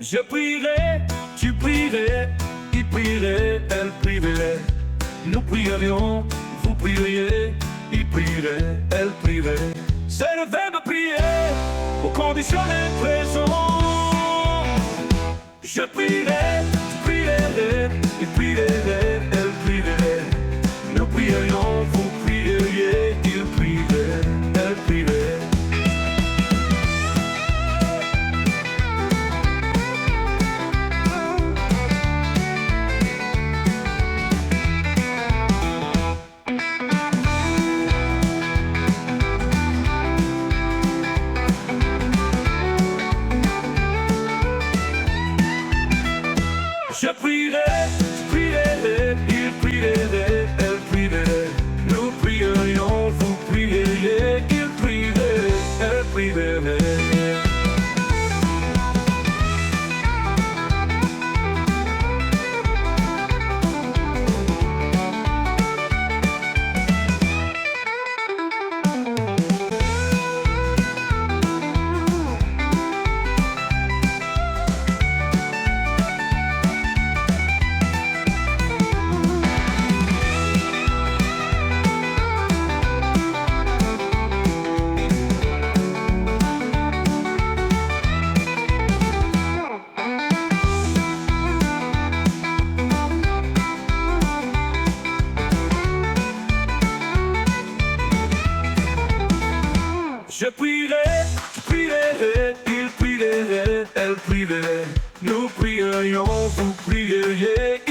Je prierai, tu prierais, il prierait, elle prierait. Nous prierions, vous prieriez, il prierait, elle prierait. C'est le verbe prier au conditionnel présent. Je prierai, tu prierais, il prierait, elle prierait. Nous prierions, vous prieriez, il prierait, elle prierait. Je prierai, tu prierais, il prierait, elle prierait. Nous prierions, vous prieriez, il prierait, elle prierait. Je prierai, tu prierais, il prierait, elle prierait. Nous prierions, vous prieriez,